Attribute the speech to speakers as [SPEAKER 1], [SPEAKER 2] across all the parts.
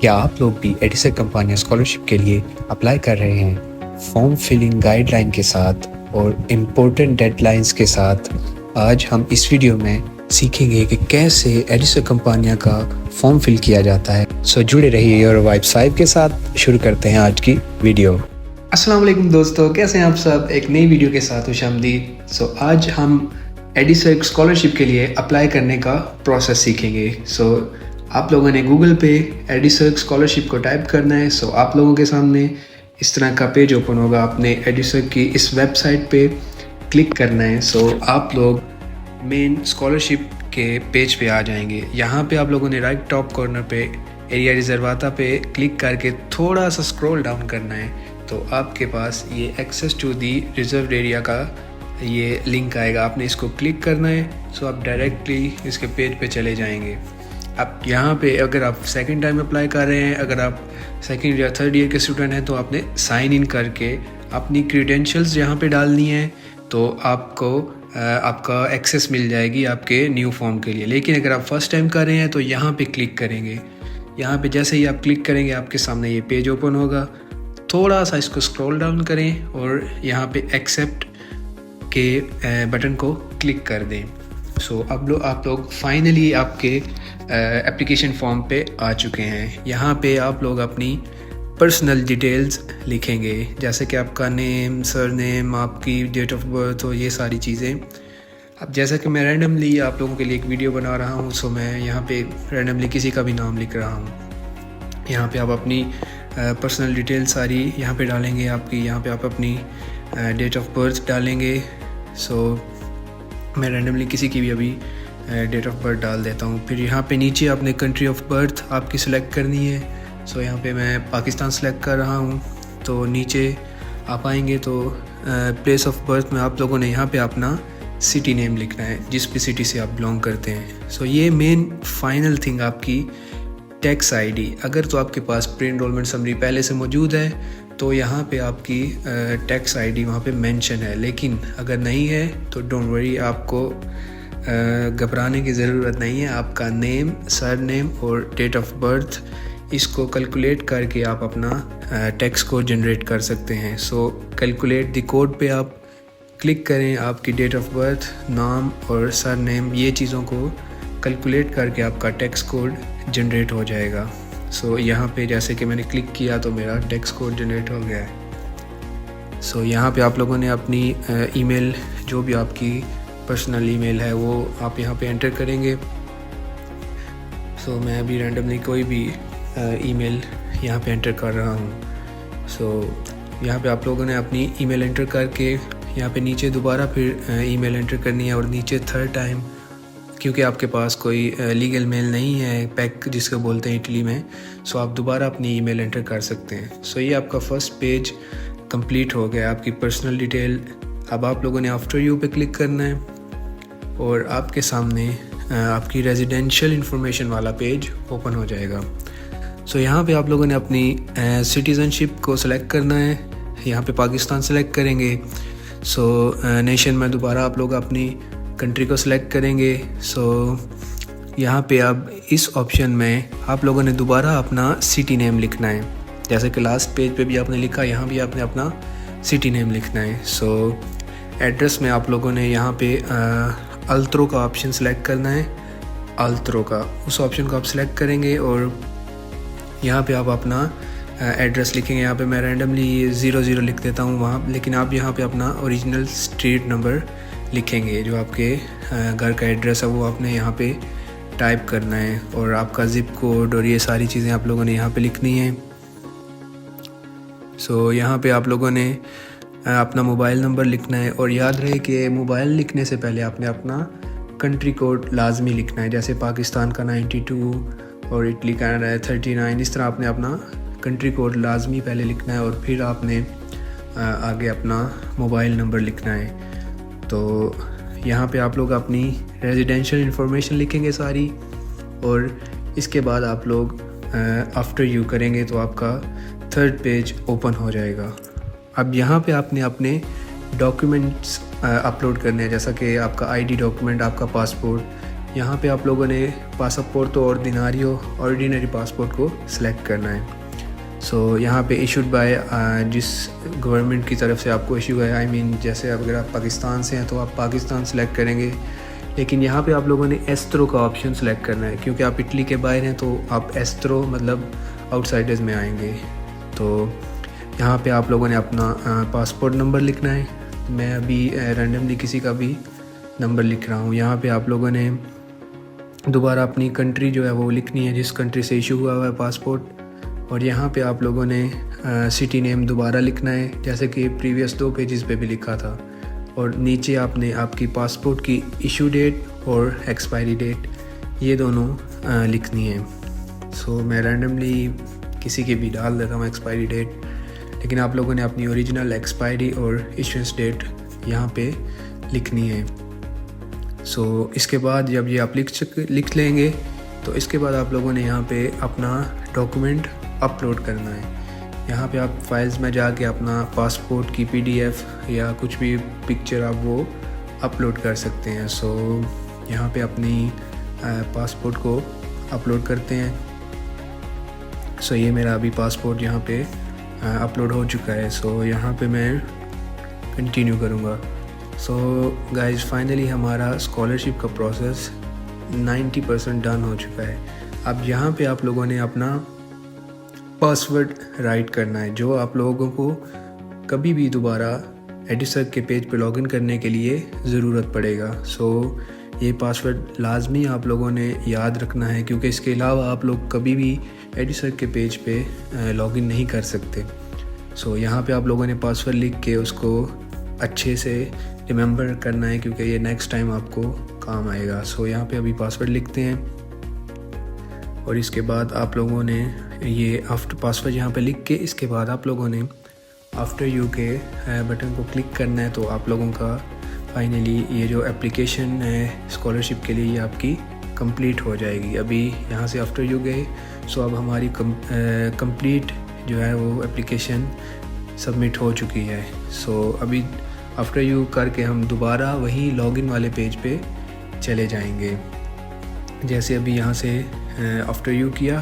[SPEAKER 1] क्या आप लोग भी एडिसर कंपानिया स्कॉलरशिप के लिए अप्लाई कर रहे हैं? फॉर्म फिलिंग गाइडलाइन के साथ और इम्पोर्टेंट डेडलाइंस के साथ आज हम इस वीडियो में सीखेंगे कि कैसे एडिसर कंपानिया का फॉर्म फिल किया जाता है। सो जुड़े रहिए योर वाइब साहिब के साथ। शुरू करते हैं आज की वीडियो।
[SPEAKER 2] अस्सलाम वालेकुम दोस्तों, कैसे हैं आप सब? एक नई वीडियो के साथ खुशामदीद। सो आज हम एडिसर स्कॉलरशिप के लिए अप्लाई करने का प्रोसेस सीखेंगे। आप लोगों ने गूगल पे एडिसर स्कॉलरशिप को टाइप करना है। आप लोगों के सामने इस तरह का पेज ओपन होगा। आपने एडिसर की इस वेबसाइट पे क्लिक करना है। आप लोग मेन स्कॉलरशिप के पेज पे आ जाएंगे। यहाँ पे आप लोगों ने राइट टॉप कॉर्नर पे एरिया रिजर्वाता पे क्लिक करके थोड़ा सा स्क्रॉल डाउन करना है, तो आपके पास ये access to the reserved area का ये लिंक आएगा। आपने इसको क्लिक करना है। आप डायरेक्टली इसके पेज पे चले जाएंगे। अब यहाँ पे अगर आप सेकंड टाइम अप्लाई कर रहे हैं, अगर आप सेकंड या थर्ड ईयर के स्टूडेंट हैं, तो आपने साइन इन करके अपनी क्रीडेंशियल्स यहाँ पे डालनी है, तो आपको आपका एक्सेस मिल जाएगी आपके न्यू फॉर्म के लिए। लेकिन अगर आप फर्स्ट टाइम कर रहे हैं तो यहाँ पे क्लिक करेंगे। यहाँ पे जैसे ही आप क्लिक करेंगे आपके सामने ये पेज ओपन होगा। थोड़ा सा इसको स्क्रॉल डाउन करें और यहाँ पे एक्सेप्ट के बटन को क्लिक कर दें। अब आप लोग फाइनली आपके एप्लीकेशन फॉर्म पे आ चुके हैं। यहाँ पे आप लोग अपनी पर्सनल डिटेल्स लिखेंगे, जैसे कि आपका नेम, सरनेम, आपकी डेट ऑफ बर्थ और ये सारी चीज़ें। अब जैसा कि मैं रैंडमली आप लोगों के लिए एक वीडियो बना रहा हूँ, मैं यहाँ पे रैंडमली किसी का भी नाम लिख रहा हूँ। यहाँ पे आप अपनी पर्सनल डिटेल सारी यहाँ पे डालेंगे आपकी। यहाँ पे आप अपनी डेट ऑफ बर्थ डालेंगे। मैं रैंडमली किसी की भी अभी डेट ऑफ बर्थ डाल देता हूँ। फिर यहाँ पे नीचे आपने कंट्री ऑफ बर्थ आपकी सिलेक्ट करनी है। यहाँ पे मैं पाकिस्तान सेलेक्ट कर रहा हूँ। तो नीचे आप आएंगे तो प्लेस ऑफ बर्थ में आप लोगों ने यहाँ पे अपना सिटी नेम लिखना है, जिस भी सिटी से आप बिलोंग करते हैं। ये मेन फाइनल थिंग आपकी टैक्स आईडी। अगर तो आपके पास प्री एनरोलमेंट समरी पहले से मौजूद है तो यहाँ पे आपकी टैक्स आईडी वहाँ पे मेंशन है। लेकिन अगर नहीं है तो डोंट वरी, आपको घबराने की ज़रूरत नहीं है। आपका नेम, सरनेम और डेट ऑफ बर्थ, इसको कैलकुलेट करके आप अपना टैक्स कोड जनरेट कर सकते हैं। कैलकुलेट द कोड पे आप क्लिक करें। आपकी डेट ऑफ बर्थ, नाम और सरनेम, ये चीज़ों को कैलकुलेट करके आपका टैक्स कोड जनरेट हो जाएगा। यहाँ पे जैसे कि मैंने क्लिक किया तो मेरा टैक्स कोड जनरेट हो गया है। यहाँ पे आप लोगों ने अपनी ईमेल, जो भी आपकी पर्सनल ईमेल है, वो आप यहाँ पे एंटर करेंगे। मैं अभी रैंडमली कोई भी ईमेल यहाँ पे एंटर कर रहा हूँ। यहाँ पे आप लोगों ने अपनी ईमेल एंटर करके यहाँ पे नीचे दोबारा फिर ईमेल एंटर करनी है, और नीचे थर्ड टाइम, क्योंकि आपके पास कोई लीगल मेल नहीं है, पैक जिसको बोलते हैं इटली में, आप दोबारा अपनी ईमेल एंटर कर सकते हैं। ये आपका फर्स्ट पेज कंप्लीट हो गया, आपकी पर्सनल डिटेल। अब आप लोगों ने आफ्टर यू पे क्लिक करना है और आपके सामने आपकी रेजिडेंशियल इंफॉर्मेशन वाला पेज ओपन हो जाएगा। यहाँ पे आप लोगों ने अपनी सिटीज़नशिप को सिलेक्ट करना है। यहाँ पे पाकिस्तान सेलेक्ट करेंगे। नेशन में दोबारा आप लोग अपनी कंट्री को सिलेक्ट करेंगे। यहाँ पे अब इस ऑप्शन में आप लोगों ने दोबारा अपना सिटी नेम लिखना है, जैसे कि लास्ट पेज पे भी आपने लिखा, यहाँ भी आपने अपना सिटी नेम लिखना है। एड्रेस में आप लोगों ने यहाँ पे अल्त्रो का ऑप्शन सेलेक्ट करना है। अल्त्रो का उस ऑप्शन को आप सिलेक्ट करेंगे और यहाँ पे आप अपना एड्रेस लिखेंगे। यहाँ पे मैं रैंडमली 00 लिख देता हूँ वहाँ, लेकिन आप यहाँ पे अपना ओरिजिनल स्ट्रीट नंबर लिखेंगे। जो आपके घर का एड्रेस है वो आपने यहाँ पे टाइप करना है, और आपका ज़िप कोड और ये सारी चीज़ें आप लोगों ने यहाँ पे लिखनी है। यहाँ पे आप लोगों ने अपना मोबाइल नंबर लिखना है, और याद रहे कि मोबाइल लिखने से पहले आपने अपना कंट्री कोड लाजमी लिखना है। जैसे पाकिस्तान का 92 और इटली का 39, इस तरह आपने अपना कंट्री कोड लाजमी पहले लिखना है, और फिर आपने आगे अपना मोबाइल नंबर लिखना है। यहाँ पे आप लोग अपनी रेजिडेंशियल इंफॉर्मेशन लिखेंगे सारी, और इसके बाद आप लोग आफ्टर यू करेंगे तो आपका थर्ड पेज ओपन हो जाएगा। अब यहाँ पे आपने अपने डॉक्यूमेंट्स अपलोड करने हैं, जैसा कि आपका आईडी डॉक्यूमेंट, आपका पासपोर्ट, यहाँ पे आप लोगों ने पासपोर्ट ऑर्डिनरी पासपोर्ट को सिलेक्ट करना है। सो यहाँ पे इशूड बाय जिस गवर्नमेंट की तरफ से आपको इशू है, आई मीन जैसे अगर आप पाकिस्तान से हैं तो आप पाकिस्तान सेलेक्ट करेंगे, लेकिन यहाँ पे आप लोगों ने एस्त्रो का ऑप्शन सेलेक्ट करना है, क्योंकि आप इटली के बाहर हैं तो आप एस्त्रो मतलब आउटसाइडर्स में आएंगे। तो यहाँ पे आप लोगों ने अपना पासपोर्ट नंबर लिखना है। मैं अभी रैंडमली किसी का भी नंबर लिख रहा हूँ। यहाँ पे आप लोगों ने दोबारा अपनी कंट्री जो है वो लिखनी है, जिस कंट्री से इशू हुआ है पासपोर्ट, और यहाँ पे आप लोगों ने सिटी नेम दोबारा लिखना है, जैसे कि प्रीवियस 2 पेजेस पे भी लिखा था। और नीचे आपने आपकी पासपोर्ट की इशू डेट और एक्सपायरी डेट ये दोनों लिखनी है। सो मैं रैंडमली किसी के भी डाल देता हूँ एक्सपायरी डेट, लेकिन आप लोगों ने अपनी ओरिजिनल एक्सपायरी और इशुएंस डेट यहाँ पे लिखनी है। सो इसके बाद जब ये आप लिख लेंगे तो इसके बाद आप लोगों ने यहाँ पे अपना डॉक्यूमेंट अपलोड करना है। यहाँ पे आप फाइल्स में जाके अपना पासपोर्ट की PDF या कुछ भी पिक्चर आप वो अपलोड कर सकते हैं। सो यहाँ पे अपनी पासपोर्ट को अपलोड करते हैं। सो ये मेरा अभी पासपोर्ट यहाँ पे अपलोड हो चुका है। सो यहाँ पे मैं कंटिन्यू करूँगा। सो गाइज फाइनली हमारा स्कॉलरशिप का प्रोसेस 90% डन हो चुका है। अब यहाँ पे आप लोगों ने अपना पासवर्ड राइट करना है, जो आप लोगों को कभी भी दोबारा एडिसर्क के पेज पे लॉगिन करने के लिए ज़रूरत पड़ेगा। सो ये पासवर्ड लाजमी आप लोगों ने याद रखना है, क्योंकि इसके अलावा आप लोग कभी भी एडिसर्क के पेज पे लॉगिन नहीं कर सकते। सो यहाँ पे आप लोगों ने पासवर्ड लिख के उसको अच्छे से रिमेंबर करना है, क्योंकि ये नेक्स्ट टाइम आपको काम आएगा। सो यहाँ पे अभी पासवर्ड लिखते हैं और इसके बाद आप लोगों ने ये आफ्टर पासवर्ड यहाँ पे लिख के इसके बाद आप लोगों ने आफ्टर यू के बटन को क्लिक करना है। तो आप लोगों का फाइनली ये जो एप्लीकेशन है स्कॉलरशिप के लिए ये आपकी कंप्लीट हो जाएगी। अभी यहाँ से आफ्टर यू गए, सो अब हमारी कंप्लीट जो है वो एप्लीकेशन सबमिट हो चुकी है। सो अभी आफ्टर यू करके हम दोबारा वही लॉगिन वाले पेज पे चले जाएंगे। जैसे अभी यहाँ से आफ्टर यू किया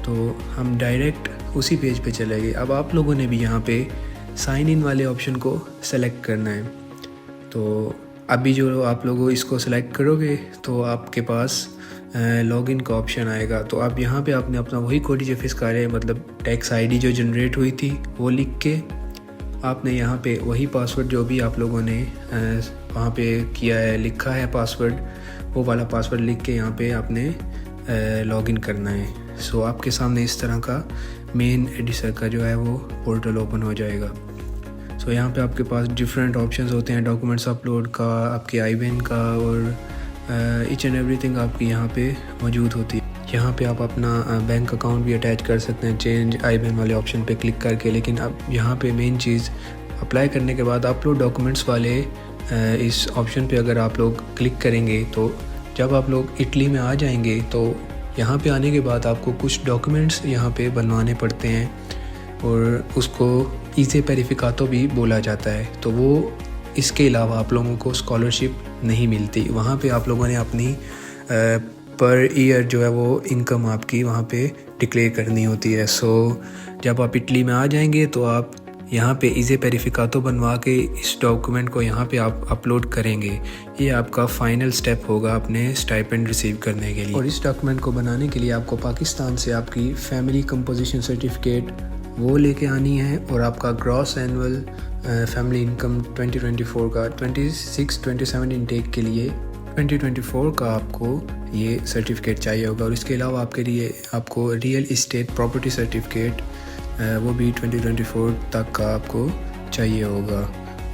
[SPEAKER 2] तो हम डायरेक्ट उसी पेज पे चले गए। अब आप लोगों ने भी यहाँ पे साइन इन वाले ऑप्शन को सेलेक्ट करना है। तो अभी जो आप लोग इसको सेलेक्ट करोगे तो आपके पास लॉगिन का ऑप्शन आएगा। तो आप यहाँ पे आपने अपना वही कोड जो फिस्कारे मतलब टैक्स आईडी जो जनरेट हुई थी वो लिख के आपने यहाँ पे वही पासवर्ड जो भी आप लोगों ने वहाँ पे किया है लिखा है पासवर्ड, वो वाला पासवर्ड लिख के यहाँ पे आपने लॉगिन करना है। सो आपके सामने इस तरह का मेन एडिसर्क का जो है वो पोर्टल ओपन हो जाएगा। सो यहाँ पे आपके पास डिफरेंट ऑप्शंस होते हैं, डॉक्यूमेंट्स अपलोड का, आपके आईबैन का, और ईच एंड एवरीथिंग आपकी यहाँ पे मौजूद होती है। यहाँ पे आप अपना बैंक अकाउंट भी अटैच कर सकते हैं चेंज आईबैन वाले ऑप्शन पे क्लिक करके। लेकिन अब यहाँ पे मेन चीज़ अप्लाई करने के बाद अपलोड डॉक्यूमेंट्स वाले इस ऑप्शन पे अगर आप लोग क्लिक करेंगे तो जब आप लोग इटली में आ जाएंगे तो यहाँ पे आने के बाद आपको कुछ डॉक्यूमेंट्स यहाँ पे बनवाने पड़ते हैं और उसको ईज़े वेरिफिकातो भी बोला जाता है। तो वो इसके अलावा आप लोगों को स्कॉलरशिप नहीं मिलती। वहाँ पे आप लोगों ने अपनी पर ईयर जो है वो इनकम आपकी वहाँ पे डिक्लेयर करनी होती है। सो जब आप इटली में आ जाएंगे तो आप यहाँ पे ईज़े वेरिफिकातो बनवा के इस डॉक्यूमेंट को यहाँ पे आप अपलोड करेंगे। ये आपका फाइनल स्टेप होगा अपने स्टाइपेंड रिसीव करने के लिए। और इस डॉक्यूमेंट को बनाने के लिए आपको पाकिस्तान से आपकी फैमिली कंपोजिशन सर्टिफिकेट वो लेके आनी है और आपका ग्रॉस एनुअल फैमिली इनकम 2024 का 26-27 इनटेक के लिए 2024 का आपको ये सर्टिफिकेट चाहिए होगा। और इसके अलावा आपके लिए आपको रियल इस्टेट प्रॉपर्टी सर्टिफिकेट वो भी 2024 तक का आपको चाहिए होगा।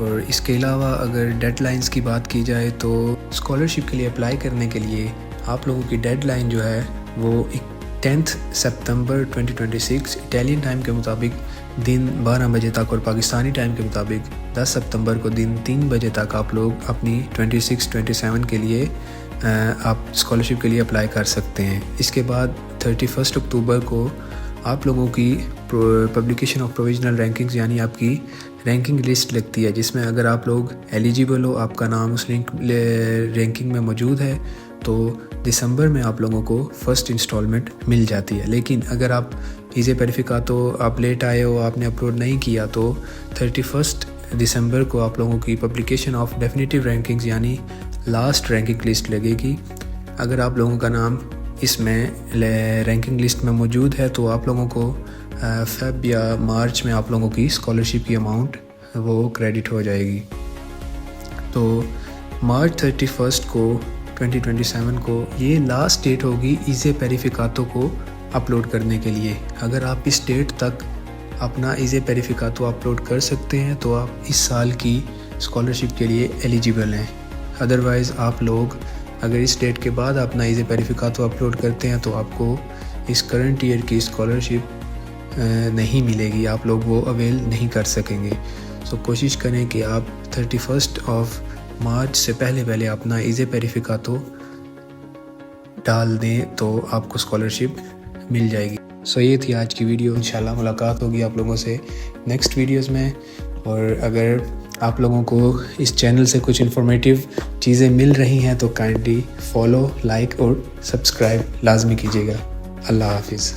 [SPEAKER 2] और इसके अलावा अगर डेडलाइंस की बात की जाए तो स्कॉलरशिप के लिए अप्लाई करने के लिए आप लोगों की डेडलाइन जो है वो 10 सितंबर 2026 इटालियन टाइम के मुताबिक दिन 12 बजे तक और पाकिस्तानी टाइम के मुताबिक 10 सितंबर को दिन 3 बजे तक आप लोग अपनी 26-27 के लिए आप स्कॉलरशिप के लिए अप्लाई कर सकते हैं। इसके बाद 31 अक्टूबर को आप लोगों की पब्लिकेशन ऑफ प्रोविजनल रैंकिंग्स यानी आपकी रैंकिंग लिस्ट लगती है, जिसमें अगर आप लोग एलिजिबल हो, आपका नाम उस रैंकिंग में मौजूद है, तो दिसंबर में आप लोगों को फ़र्स्ट इंस्टॉलमेंट मिल जाती है। लेकिन अगर आप ईज़े वेरिफिकातो आप लेट आए हो, आपने अपलोड नहीं किया, तो 31 दिसंबर को आप लोगों की पब्लिकेशन ऑफ डेफिनेटिव रैंकिंग्स यानी लास्ट रैंकिंग लिस्ट लगेगी। अगर आप लोगों का नाम इसमें रैंकिंग लिस्ट में मौजूद है तो आप लोगों को फेब या मार्च में आप लोगों की स्कॉलरशिप की अमाउंट वो क्रेडिट हो जाएगी। तो मार्च 31 को 2027 को ये लास्ट डेट होगी ईज़े वेरिफिकातो को अपलोड करने के लिए। अगर आप इस डेट तक अपना ईज़े वेरिफिकातो अपलोड कर सकते हैं तो आप इस साल की स्कॉलरशिप के लिए एलिजिबल हैं। अदरवाइज़ आप लोग अगर इस डेट के बाद अपना ईज़े वेरिफिकातो अपलोड करते हैं तो आपको इस करंट ईयर की स्कॉलरशिप नहीं मिलेगी, आप लोग वो अवेल नहीं कर सकेंगे। सो कोशिश करें कि आप 31 मार्च से पहले अपना ईज़े वेरिफिकातो डाल दें तो आपको स्कॉलरशिप मिल जाएगी। सो ये थी आज की वीडियो। इंशाल्लाह मुलाकात होगी आप लोगों से नेक्स्ट वीडियोस में। और अगर आप लोगों को इस चैनल से कुछ इन्फॉर्मेटिव चीज़ें मिल रही हैं तो काइंडली फॉलो, लाइक और सब्सक्राइब लाजमी कीजिएगा। अल्लाह हाफिज़।